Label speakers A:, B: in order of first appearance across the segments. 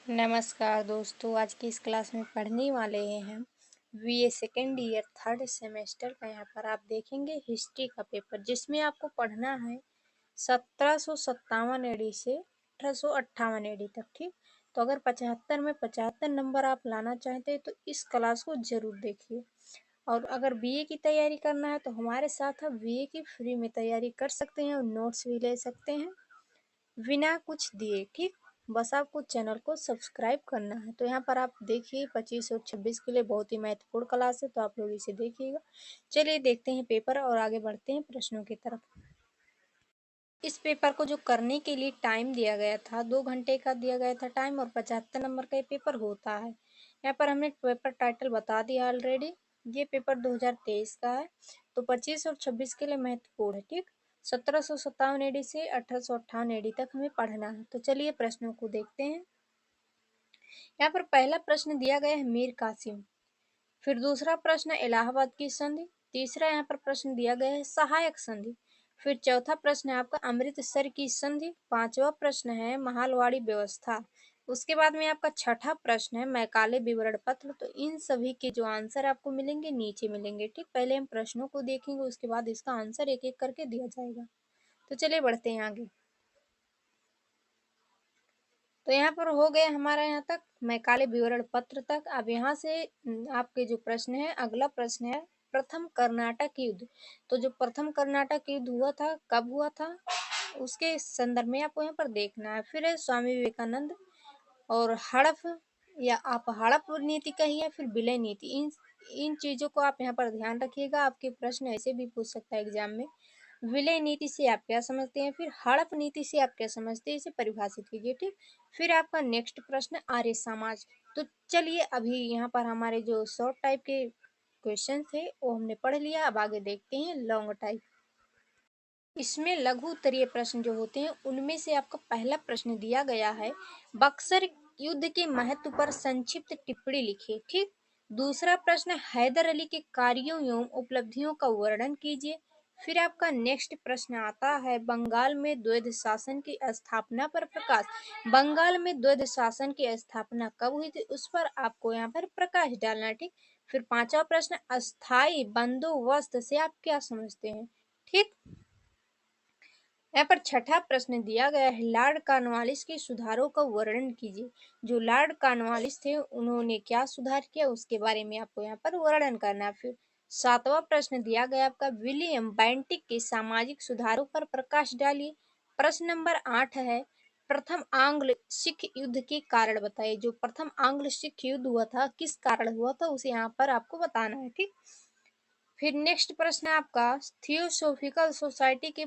A: नमस्कार दोस्तों, आज की इस क्लास में पढ़ने वाले हैं हम BA second year third semester का। यहाँ पर आप देखेंगे हिस्ट्री का पेपर, जिसमें आपको पढ़ना है 1757 एडी से 1858 एडी तक। ठीक, तो अगर 75 में 75 नंबर आप लाना चाहते हैं तो इस क्लास को जरूर देखिए। और अगर बीए की तैयारी करना है तो हमारे साथ आप बीए की फ्री में तैयारी कर सकते हैं और नोट्स भी ले सकते हैं बिना कुछ दिए। ठीक, बस आपको चैनल को सब्सक्राइब करना है। तो यहाँ पर आप देखिए 25 और 26 के लिए बहुत ही महत्वपूर्ण क्लास है, तो आप लोग इसे देखिएगा। चलिए देखते हैं पेपर और आगे बढ़ते हैं प्रश्नों की तरफ। इस पेपर को जो करने के लिए टाइम दिया गया था 2 घंटे का दिया गया था टाइम, और 75 नंबर का ये पेपर होता है। यहाँ पर हमने पेपर टाइटल बता दिया ऑलरेडी। ये पेपर 2023 का है, तो 25 और 26 के लिए महत्वपूर्ण है। ठीक, 1757 एडी से 1858 एडी तक हमें पढ़ना है। तो चलिए प्रश्नों को देखते हैं। यहाँ पर पहला प्रश्न दिया गया है मीर कासिम। फिर दूसरा प्रश्न इलाहाबाद की संधि। तीसरा यहाँ पर प्रश्न दिया गया है सहायक संधि। फिर चौथा प्रश्न है आपका अमृतसर की संधि। पांचवा प्रश्न है महालवाड़ी व्यवस्था। उसके बाद में आपका छठा प्रश्न है मैकाले विवरण पत्र। तो इन सभी के जो आंसर आपको मिलेंगे नीचे मिलेंगे। ठीक, पहले हम प्रश्नों को देखेंगे, उसके बाद इसका आंसर एक एक करके दिया जाएगा। तो चलिए बढ़ते हैं आगे। तो यहाँ पर हो गया हमारा यहाँ तक मैकाले विवरण पत्र तक। अब यहाँ से आपके जो प्रश्न है, अगला प्रश्न है प्रथम कर्नाटक युद्ध। तो जो प्रथम कर्नाटक युद्ध हुआ था कब हुआ था, उसके संदर्भ में आपको यहाँ पर देखना है। फिर है स्वामी विवेकानंद और हड़प, या आप हड़प नीति कहिए फिर विलय नीति। इन इन चीजों को आप यहाँ पर ध्यान रखिएगा। आपके प्रश्न ऐसे भी पूछ सकता है एग्जाम में। विलय नीति से आप क्या समझते हैं, फिर हड़प नीति से आप क्या समझते हैं, इसे परिभाषित कीजिए। ठीक, फिर आपका नेक्स्ट प्रश्न आर्य समाज। तो चलिए अभी यहाँ पर हमारे जो शॉर्ट टाइप के क्वेश्चन थे वो हमने पढ़ लिया। अब आगे देखते हैं लॉन्ग टाइप। इसमें लघु उत्तरीय प्रश्न जो होते हैं उनमें से आपका पहला प्रश्न दिया गया है बक्सर युद्ध के महत्व पर संक्षिप्त टिप्पणी लिखिए। ठीक, दूसरा प्रश्न हैदर अली के कार्यों एवं उपलब्धियों का वर्णन कीजिए। फिर आपका नेक्स्ट प्रश्न आता है बंगाल में द्वैध शासन की स्थापना पर प्रकाश। बंगाल में द्वैध शासन की स्थापना कब हुई थी, उस पर आपको यहाँ पर प्रकाश डालना है। ठीक, फिर पांचवा प्रश्न अस्थाई बंदोबस्त से आप क्या समझते हैं। ठीक, यहाँ पर छठा प्रश्न दिया गया है लॉर्ड कॉर्नवालिस के सुधारों का वर्णन कीजिए। जो लॉर्ड कॉर्नवालिस थे उन्होंने क्या सुधार किया उसके बारे में आपको यहाँ पर वर्णन करना है। फिर सातवां प्रश्न दिया गया आपका विलियम बेंटिक के सामाजिक सुधारों पर प्रकाश डालिए। प्रश्न नंबर 8 है प्रथम आंग्ल सिख युद्ध के कारण बताइए। जो प्रथम आंग्ल सिख युद्ध हुआ था किस कारण हुआ था उसे यहाँ पर आपको बताना है। ठीक, फिर नेक्स्ट प्रश्न है आपका थियोसोफिकल सोसाइटी के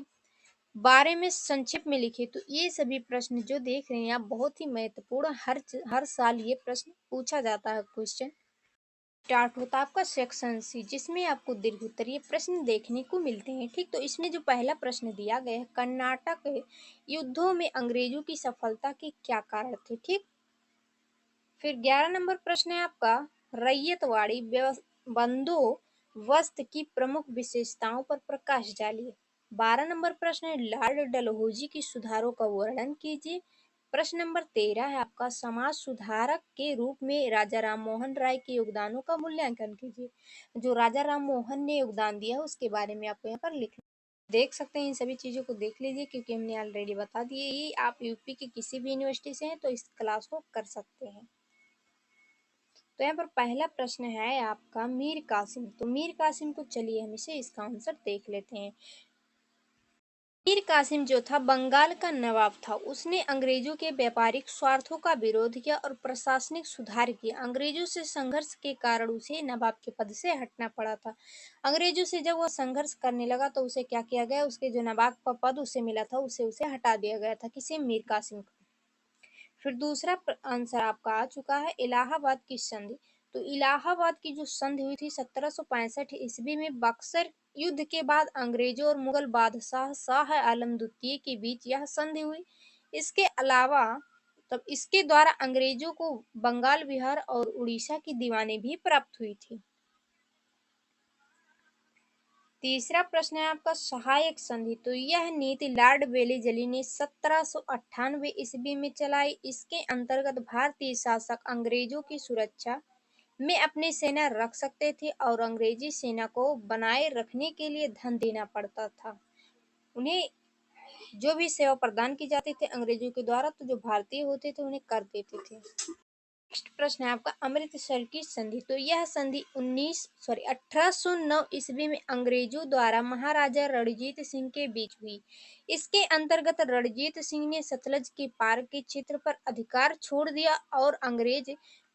A: बारे में संक्षिप्त में लिखे। तो ये सभी प्रश्न जो देख रहे हैं आप बहुत ही महत्वपूर्ण, हर साल ये प्रश्न पूछा जाता है क्वेश्चन। स्टार्ट होता है आपका सेक्शन सी, जिसमें आपको दीर्घ उत्तरीय प्रश्न देखने को मिलते हैं। ठीक, तो इसमें जो पहला प्रश्न दिया गया है कर्नाटक युद्धों में अंग्रेजों की सफलता के क्या कारण थे। ठीक, फिर 11 नंबर प्रश्न है आपका रैयतवाड़ी बंदोबस्त की प्रमुख विशेषताओं पर प्रकाश डालिए। 12 नंबर प्रश्न है लॉर्ड डलहौजी की सुधारों का वर्णन कीजिए। प्रश्न नंबर 13 है आपका समाज सुधारक के रूप में राजा राम मोहन राय के योगदानों का मूल्यांकन कीजिए। जो राजा राम मोहन ने योगदान दिया है उसके बारे में आपको यहाँ पर लिखना। देख सकते हैं इन सभी चीजों को देख लीजिए क्योंकि हमने ऑलरेडी बता दिए। ये आप यूपी की किसी भी यूनिवर्सिटी से हैं तो इस क्लास को कर सकते हैं। तो यहाँ पर पहला प्रश्न है आपका मीर कासिम। तो मीर कासिम को चलिए हम इसे इसका आंसर देख लेते हैं। मीर कासिम जो था बंगाल का नवाब था। उसने अंग्रेजों के व्यापारिक स्वार्थों का विरोध किया और प्रशासनिक सुधार किया। अंग्रेजों से संघर्ष के कारण उसे नवाब के पद से हटना पड़ा था। अंग्रेजों से जब वह संघर्ष करने लगा तो उसे क्या किया गया, उसके जो नवाब का पद उसे मिला था उसे हटा दिया गया था। किसे, मीर कासिम को। फिर दूसरा आंसर आपका आ चुका है इलाहाबाद की संधि। तो इलाहाबाद की जो संधि हुई थी 1765 ईस्वी में बक्सर युद्ध के बाद अंग्रेजों और मुगल बादशाह शाह आलम द्वितीय के बीच यह संधि हुई। इसके अलावा तब इसके द्वारा अंग्रेजों को बंगाल, बिहार और उड़ीसा की दीवानी भी प्राप्त हुई थी। तीसरा प्रश्न है आपका सहायक संधि। तो यह नीति लॉर्ड वेलेजली ने 1798 ईस्वी में चलाई। इसके अंतर्गत भारतीय शासक अंग्रेजों की सुरक्षा में अपनी सेना रख सकते थे और अंग्रेजी सेना को बनाए रखने के लिए धन देना पड़ता था। उन्हें जो भी सेवा प्रदान की जाती थी अंग्रेजों के द्वारा, तो जो भारतीय होते थे उन्हें कर देते थे। नेक्स्ट प्रश्न है आपका अमृतसर की संधि। तो यह संधि 1809 ईस्वी में अंग्रेजों द्वारा महाराजा रणजीत सिंह के बीच हुई। इसके अंतर्गत रणजीत सिंह ने सतलज के पार के क्षेत्र पर अधिकार छोड़ दिया और अंग्रेज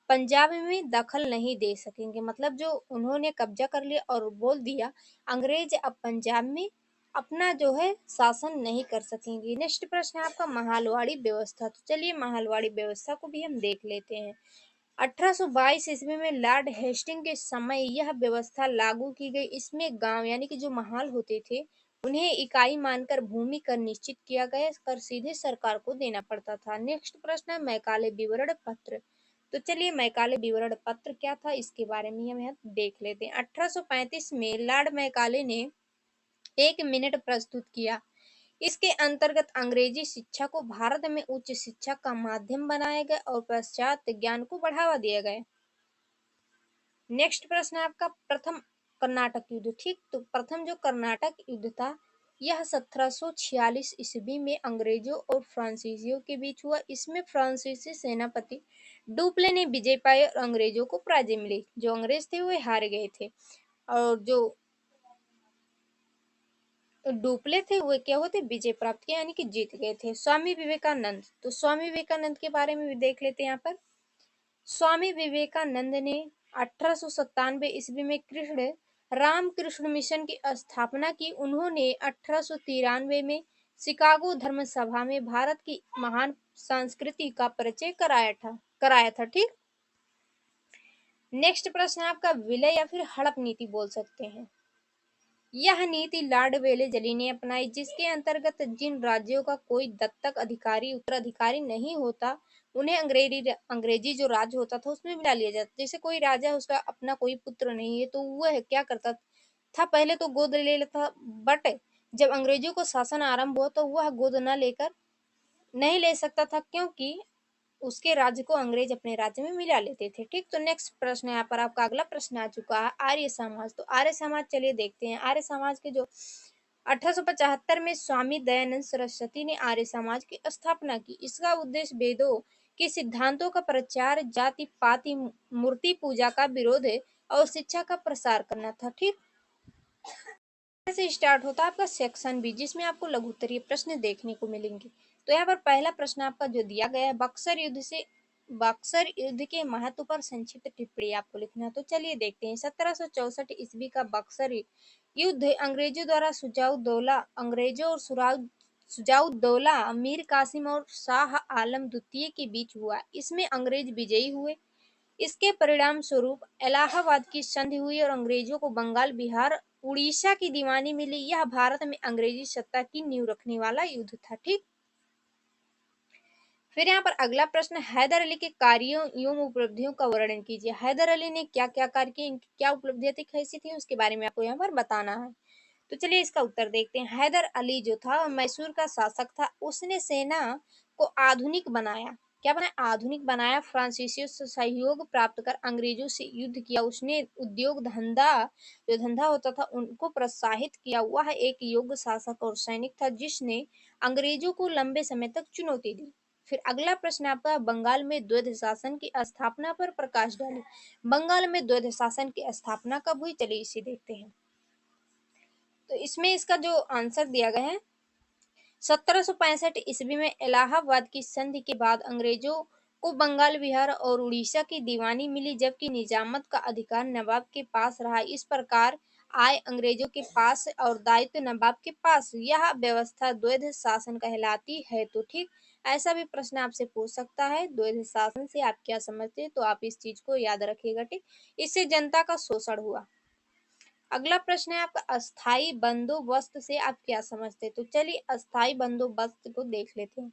A: पंजाब में दखल नहीं दे सकेंगे। मतलब जो उन्होंने कब्जा कर लिया और बोल दिया अंग्रेज अब पंजाब में अपना जो है शासन नहीं कर सकेंगे। नेक्स्ट प्रश्न है आपका महालवाड़ी व्यवस्था। तो चलिए महालवाड़ी व्यवस्था को भी हम देख लेते हैं। 1822 ईस्वी में लॉर्ड हेस्टिंग के समय यह व्यवस्था लागू की गई। इसमें गांव यानी कि जो महाल होते थे उन्हें इकाई मानकर भूमि कर निश्चित किया गया, कर सीधे सरकार को देना पड़ता था। नेक्स्ट प्रश्न है मैकाले विवरण पत्र। तो चलिए मैकाले विवरण पत्र क्या था इसके बारे में हम यहाँ देख लेते हैं। 1835 में लॉर्ड मैकाले ने 1 मिनट प्रस्तुत किया। इसके अंतर्गत अंग्रेजी शिक्षा को भारत में उच्च शिक्षा का माध्यम बनाया गया और पाश्चात्य ज्ञान को बढ़ावा दिया गया। नेक्स्ट प्रश्न है आपका प्रथम कर्नाटक युद्ध। ठीक, तो प्रथम जो कर्नाटक युद्ध था यह 1746 ईस्वी में अंग्रेजों और फ्रांसीसियों के बीच हुआ। इसमें फ्रांसीसी सेनापति डुप्ले ने विजय पाई और अंग्रेजों को पराजय मिली। जो अंग्रेज थे वो हार गए थे और जो डुप्ले थे वो क्या होते विजय प्राप्त किया यानी कि जीत गए थे। स्वामी विवेकानंद। तो स्वामी विवेकानंद के बारे में भी देख लेते हैं यहाँ पर। स्वामी विवेकानंद ने 1897 ईस्वी में कृष्ण रामकृष्ण मिशन की स्थापना की। उन्होंने 1893 में शिकागो धर्म सभा में भारत की महान संस्कृति का परिचय कराया था। ठीक, नेक्स्ट प्रश्न है आपका विलय या फिर हड़प नीति बोल सकते हैं। यह नीति लॉर्ड वेलेजली ने अपनाई, जिसके अंतर्गत जिन राज्यों का कोई दत्तक अधिकारी उत्तराधिकारी नहीं होता उन्हें अंग्रेजी जो राज्य होता था उसमें मिला लिया जाता। जैसे कोई राजा उसका अपना कोई पुत्र नहीं है तो वह क्या करता था, पहले तो गोद ले लेता, बट जब अंग्रेजों को शासन आरंभ हुआ तो वह गोद न लेकर नहीं ले सकता था, क्योंकि उसके राज्य को अंग्रेज अपने राज्य में मिला लेते थे। ठीक, तो नेक्स्ट प्रश्न यहाँ पर आपका अगला प्रश्न आ चुका है आर्य समाज। तो आर्य समाज चलिए देखते हैं। आर्य समाज के जो 1875 में स्वामी दयानंद सरस्वती ने आर्य समाज की स्थापना की। इसका उद्देश्य वेदों के सिद्धांतों का प्रचार, जाति पाति मूर्ति पूजा का विरोध और शिक्षा का प्रसार करना था। ठीक, से स्टार्ट होता है आपका सेक्शन बी, जिसमें आपको लघु उत्तरीय प्रश्न देखने को मिलेंगे। तो यहाँ पर पहला प्रश्न आपका जो दिया गया है बक्सर युद्ध के महत्व पर संक्षिप्त टिप्पणी आपको लिखना है। तो चलिए देखते हैं। 1764 ईस्वी का बक्सर युद्ध अंग्रेजों और सुजाउद्दौला मीर कासिम और शाह आलम द्वितीय के बीच हुआ। इसमें अंग्रेज विजयी हुए। इसके परिणाम स्वरूप इलाहाबाद की संधि हुई और अंग्रेजों को बंगाल, बिहार, उड़ीसा की दीवानी मिली। यह भारत में अंग्रेजी सत्ता की नींव रखने वाला युद्ध था। ठीक, फिर यहाँ पर अगला प्रश्न, हैदर अली के कार्यों एवं उपलब्धियों का वर्णन कीजिए। हैदर अली ने क्या क्या कार्य किए, इनकी क्या उपलब्धियां थी, कैसी थी, उसके बारे में आपको यहाँ पर बताना है। तो चलिए इसका उत्तर देखते हैं। हैदर अली जो था मैसूर का शासक था। उसने सेना को आधुनिक बनाया। क्या बनाया, आधुनिक बनाया। फ्रांसीसियों से सहयोग प्राप्त कर अंग्रेजों से युद्ध किया। उसने उद्योग जो धंधा होता था उनको प्रोत्साहित किया। वह एक योग्य शासक और सैनिक था जिसने अंग्रेजों को लंबे समय तक चुनौती दी। फिर अगला प्रश्न आपका बंगाल में द्वैध शासन की स्थापना पर प्रकाश डालें। बंगाल में द्वैध शासन की स्थापना कब हुई, चलिए इसे देखते हैं। तो इसमें इसका जो आंसर दिया गया है 1765 ईस्वी में इलाहाबाद की संधि के बाद अंग्रेजों को बंगाल, बिहार और उड़ीसा की दीवानी मिली, जबकि निजामत का अधिकार नवाब के पास रहा। इस प्रकार आय अंग्रेजों के पास और दायित्व नवाब के पास। यह व्यवस्था द्वैध शासन कहलाती है। तो ठीक, ऐसा भी प्रश्न आपसे पूछ सकता है द्वैध शासन से आप क्या समझते हैं, तो आप इस चीज को याद रखिएगा। ठीक, इससे जनता का शोषण हुआ। अगला प्रश्न है आपका अस्थाई बंदोबस्त से आप क्या समझते हैं। तो चलिए अस्थाई बंदोबस्त को देख लेते हैं।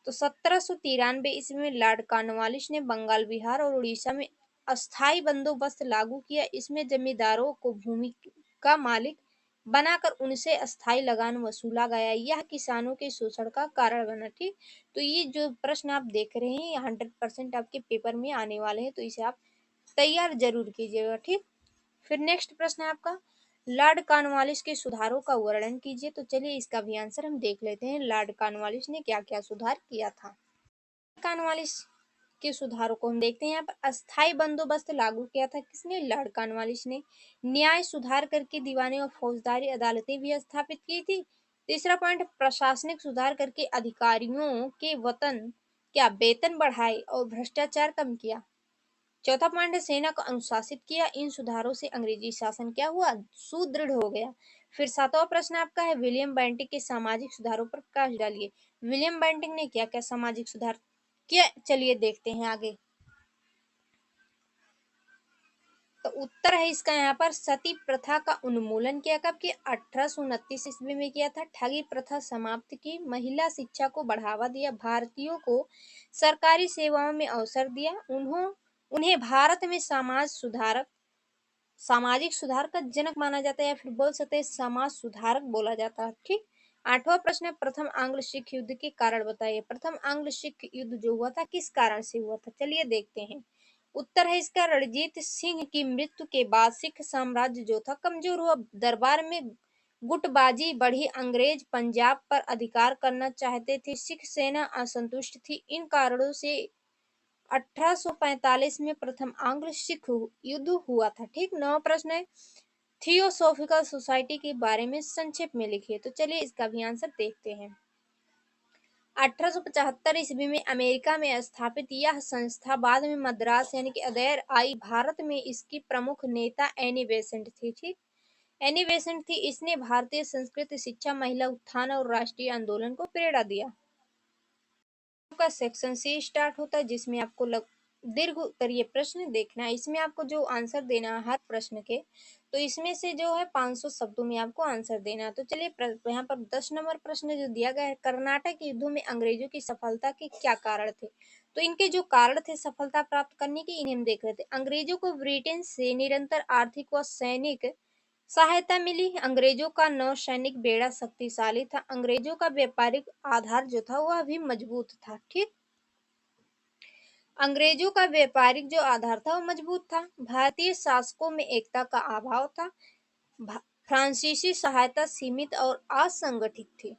A: तो 1793 ईस्वी में लॉर्ड कॉर्नवालिस ने बंगाल, बिहार और उड़ीसा में अस्थाई बंदोबस्त लागू किया। इसमें जमींदारों को भूमि का मालिक बनाकर उनसे अस्थायी लगान वसूला गया। यह किसानों के शोषण का कारण बना। ठीक, तो ये जो प्रश्न आप देख रहे हैं 100% आपके पेपर में आने वाले हैं, तो इसे आप तैयार जरूर कीजिएगा। ठीक, फिर नेक्स्ट प्रश्न है आपका, लॉर्ड कॉर्नवालिस के सुधारों का वर्णन कीजिए। तो चलिए इसका भी आंसर हम देख लेते हैं, लॉर्ड कॉर्नवालिस ने क्या क्या सुधार किया था। कॉर्नवालिस के सुधारों को हम देखते हैं। यहाँ पर अस्थायी बंदोबस्त लागू किया था किसने, लॉर्ड कॉर्नवालिस ने। न्याय सुधार करके दीवानी और फौजदारी अदालतें भी स्थापित की थी। तीसरा पॉइंट, प्रशासनिक सुधार करके अधिकारियों के वेतन बढ़ाए और भ्रष्टाचार कम किया। चौथा पॉइंट है, सेना को अनुशासित किया। इन सुधारों से अंग्रेजी शासन क्या हुआ, सुदृढ़ हो गया। फिर सातवां प्रश्न आपका है, विलियम बेंटिक के सामाजिक सुधारों पर प्रकाश डालिए। विलियम बेंटिक ने क्या क्या सामाजिक सुधार किया, चलिए देखते हैं आगे। तो उत्तर है इसका यहाँ पर, सती प्रथा का उन्मूलन किया। कब किया, 1829 ईस्वी में किया था। ठगी प्रथा समाप्त की। महिला शिक्षा को बढ़ावा दिया। भारतीयों को सरकारी सेवाओं में अवसर दिया। उन्हें भारत में सामाजिक सुधार का जनक माना जाता है, या फिर बोल सकते हैं समाज सुधारक बोला जाता है। ठीक, आठवां प्रश्न है, प्रथम आंग्ल सिख युद्ध के कारण बताइए। प्रथम आंग्ल सिख युद्ध जो हुआ था किस कारण से हुआ था, चलिए देखते हैं। उत्तर है इसका, रणजीत सिंह की मृत्यु के बाद सिख साम्राज्य जो था कमजोर हुआ। दरबार में गुटबाजी बढ़ी। अंग्रेज पंजाब पर अधिकार करना चाहते थे। सिख सेना असंतुष्ट थी। इन कारणों से 1845 में प्रथम आंग्ल सिख युद्ध हुआ था। ठीक, नवा प्रश्न है, थियोसॉफिकल सोसाइटी के बारे में संक्षेप में लिखिए। तो चलिए इसका भी आंसर देखते हैं। 1875 ईस्वी में अमेरिका में स्थापित यह संस्था बाद में मद्रास यानी कि अदैर आई। भारत में इसकी प्रमुख नेता एनी बेसेंट थी। ठीक, एनी बेसेंट थी। इसने भारतीय संस्कृति, शिक्षा, महिला उत्थान और राष्ट्रीय आंदोलन को प्रेरणा दिया। आपका सेक्शन सी स्टार्ट होता है, जिसमें आपको दीर्घ उत्तरीय प्रश्न देखना है। इसमें आपको जो आंसर देना है हर प्रश्न के, तो इसमें से जो है 500 शब्दों में आपको आंसर देना है। तो चलिए यहाँ पर 10 नंबर प्रश्न जो दिया गया है, कर्नाटक युद्धों में अंग्रेजों की सफलता के क्या कारण थे। तो इनके जो कारण थे सफलता प्राप्त करने के, इन्हें हम देख रहे थे। अंग्रेजों को ब्रिटेन से निरंतर आर्थिक व सैनिक सहायता मिली। अंग्रेजों का नौसैनिक बेड़ा शक्तिशाली था। अंग्रेजों का व्यापारिक आधार जो था वह भी मजबूत था। ठीक, अंग्रेजों का व्यापारिक जो आधार था वो मजबूत था। भारतीय शासकों में एकता का अभाव था। फ्रांसीसी सहायता सीमित और असंगठित थी।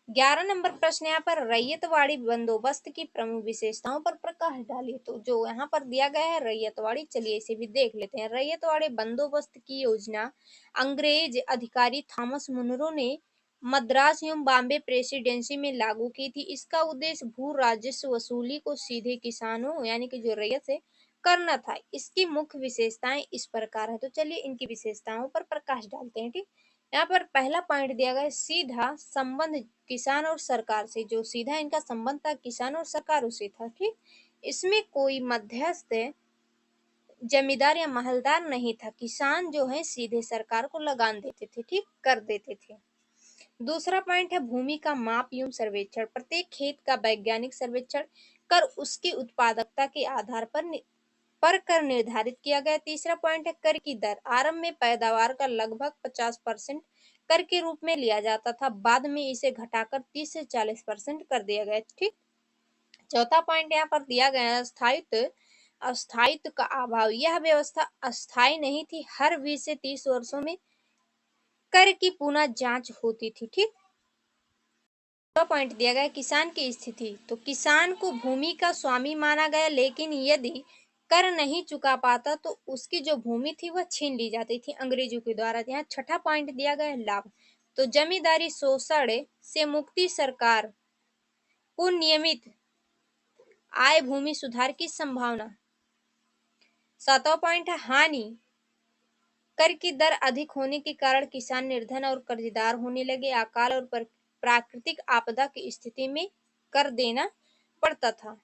A: 11 नंबर प्रश्न यहाँ पर, रैयतवाड़ी बंदोबस्त की प्रमुख विशेषताओं पर प्रकाश डालिए। तो जो यहाँ पर दिया गया है रैयतवाड़ी, चलिए इसे भी देख लेते हैं। रैयतवाड़ी बंदोबस्त की योजना अंग्रेज अधिकारी थॉमस मुनरो ने मद्रास एवं बॉम्बे प्रेसिडेंसी में लागू की थी। इसका उद्देश्य भू राजस्व वसूली को सीधे किसानों यानी कि जो रैयत से करना था। इसकी मुख्य विशेषताएं इस प्रकार है। तो चलिए इनकी विशेषताओं पर प्रकाश डालते हैं। ठीक, यहाँ पर पहला पॉइंट दिया गया है, सीधा संबंध किसान और सरकार से। जो सीधा इनका संबंध था किसान और सरकारों से था। ठीक, इसमें कोई मध्यस्थ जमींदार या महलदार नहीं था। किसान जो है सीधे सरकार को लगान देते थे। ठीक, कर देते थे। दूसरा पॉइंट है, भूमि का माप एवं सर्वेक्षण। प्रत्येक खेत का वैज्ञानिक सर्वेक्षण कर उसकी उत्पादकता के आधार पर कर निर्धारित किया गया। तीसरा पॉइंट है, कर की दर। आरंभ में पैदावार का लगभग 50% कर के रूप में लिया जाता था। बाद में इसे घटाकर 30 से 40% कर दिया गया। ठीक, चौथा पॉइंट यहाँ पर दिया गया है, अस्थायित्व का अभाव। यह व्यवस्था अस्थायी नहीं थी। हर 20 से 30 वर्षों में कर की पुनः जांच होती थी। ठीक, पॉइंट दिया गया किसान की स्थिति। तो किसान को भूमि का स्वामी माना गया, लेकिन यदि कर नहीं चुका पाता तो उसकी जो भूमि थी वह छीन ली जाती थी अंग्रेजों के द्वारा। यहाँ छठा पॉइंट दिया गया लाभ। तो जमींदारी शोषण से मुक्ति, सरकार को नियमित आय, भूमि सुधार की संभावना। सातवां पॉइंट है हानि। कर की दर अधिक होने के कारण किसान निर्धन और कर्जदार होने लगे। अकाल और प्राकृतिक आपदा की स्थिति में कर देना पड़ता था।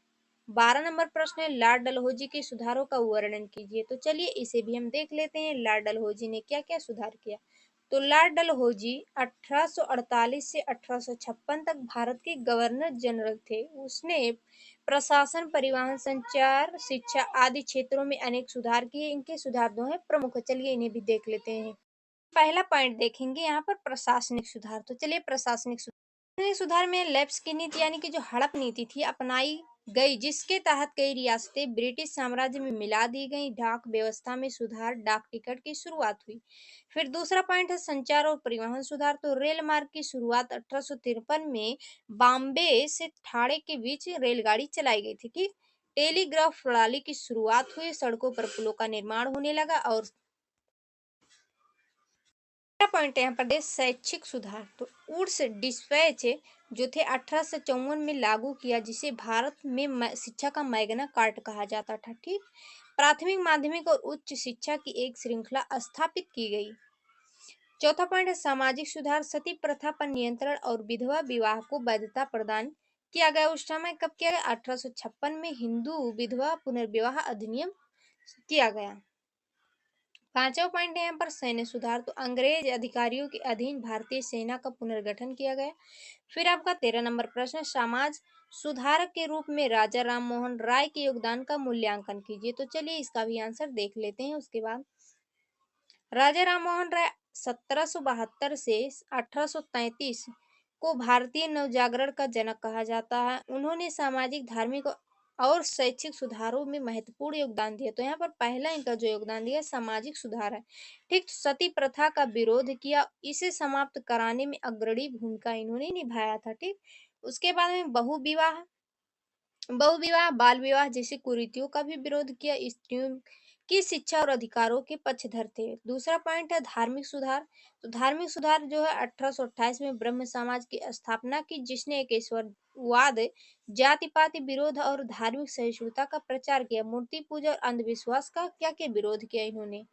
A: 12 नंबर प्रश्न है, लॉर्ड डलहौजी के सुधारों का वर्णन कीजिए। तो चलिए इसे भी हम देख लेते हैं, लॉर्ड डलहौजी ने क्या क्या सुधार किया। तो लॉर्ड डलहौजी 1848 से 1856 तक भारत के गवर्नर जनरल थे। उसने प्रशासन, परिवहन, संचार, शिक्षा आदि क्षेत्रों में अनेक सुधार किए। इनके सुधार दो हैं प्रमुख, चलिए इन्हें भी देख लेते हैं। पहला पॉइंट देखेंगे यहाँ पर प्रशासनिक सुधार। तो चलिए प्रशासनिक सुधार में लेप्स की नीति यानी कि जो हड़प नीति थी अपनाई गई, जिसके तहत कई रियासतें ब्रिटिश साम्राज्य में मिला दी गई। डाक व्यवस्था में सुधार, डाक टिकट की शुरुआत हुई। फिर दूसरा पॉइंट है संचार और परिवहन सुधार। तो रेल मार्ग की शुरुआत 1853 में बॉम्बे से ठाणे के बीच रेलगाड़ी चलाई गई थी कि टेलीग्राफ प्रणाली की शुरुआत हुई, सड़कों पर पुलों का निर्माण होने लगा। और पॉइंट है यहाँ पर शैक्षिक सुधार। तो वुड्स डिस्पैच जो थे 1854 में लागू किया, जिसे भारत में शिक्षा का मैग्ना कार्ट कहा जाता था। ठीक, प्राथमिक, माध्यमिक और उच्च शिक्षा की एक श्रृंखला स्थापित की गई। चौथा पॉइंट है सामाजिक सुधार। सती प्रथा पर नियंत्रण और विधवा विवाह को वैधता प्रदान किया गया। उस समय कब किया गया? 1856 में हिंदू विधवा पुनर्विवाह अधिनियम किया गया। पांचवा पॉइंट है यहाँ पर सैन्य सुधार। तो अंग्रेज अधिकारियों के अधीन भारतीय सेना का पुनर्गठन किया गया। फिर आपका 13 नंबर प्रश्न, समाज सुधारक के रूप में राजा राम मोहन राय के योगदान का मूल्यांकन कीजिए। तो चलिए इसका भी आंसर देख लेते हैं उसके बाद। राजा राम मोहन राय 1772 से 1833 को भारतीय नवजागरण का जनक कहा जाता है। उन्होंने सामाजिक, धार्मिक और शैक्षिक सुधारों में महत्वपूर्ण योगदान दिया। तो यहाँ पर पहला इनका जो योगदान दिया सामाजिक सुधार है। ठीक, सती प्रथा का विरोध किया, इसे समाप्त कराने में अग्रणी भूमिका इन्होंने निभाया था। ठीक, उसके बाद में बहुविवाह, बाल विवाह जैसी कुरीतियों का भी विरोध किया। स्त्रियों की शिक्षा और अधिकारों के पक्षधर थे। दूसरा पॉइंट है धार्मिक सुधार। तो धार्मिक सुधार जो है 1828 में ब्रह्म समाज की स्थापना की, जिसने एकेश्वरवाद, जाति पाति विरोध और धार्मिक सहिष्णुता का प्रचार किया। मूर्ति पूजा और अंधविश्वास का क्या क्या विरोध किया इन्होंने।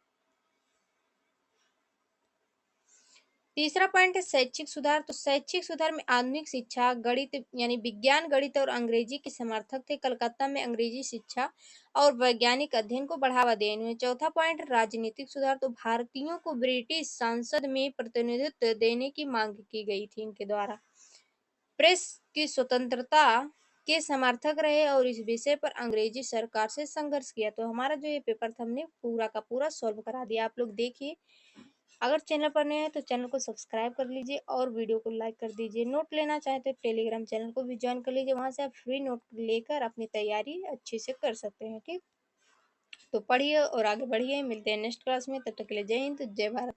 A: तीसरा पॉइंट है शैक्षिक सुधार। तो शैक्षिक सुधार में आधुनिक शिक्षा, गणित यानी विज्ञान, गणित और अंग्रेजी के समर्थक थे। कलकत्ता में अंग्रेजी शिक्षा और वैज्ञानिक अध्ययन को बढ़ावा दिया इन्होंने। चौथा पॉइंट राजनीतिक सुधार। तो भारतीयों को ब्रिटिश संसद में प्रतिनिधित्व देने की मांग की गई थी इनके द्वारा। प्रेस की स्वतंत्रता के समर्थक रहे और इस विषय पर अंग्रेजी सरकार से संघर्ष किया। तो हमारा जो ये पेपर था हमने पूरा का पूरा सॉल्व करा दिया। आप लोग देखिए, अगर चैनल पर नए हैं तो चैनल को सब्सक्राइब कर लीजिए और वीडियो को लाइक कर दीजिए। नोट लेना चाहे तो टेलीग्राम चैनल को भी ज्वाइन कर लीजिए, वहां से आप फ्री नोट लेकर अपनी तैयारी अच्छे से कर सकते हैं। ठीक, तो पढ़िए और आगे बढ़िए। मिलते हैं नेक्स्ट क्लास में, तब तक के लिए जय हिंद, जय भारत।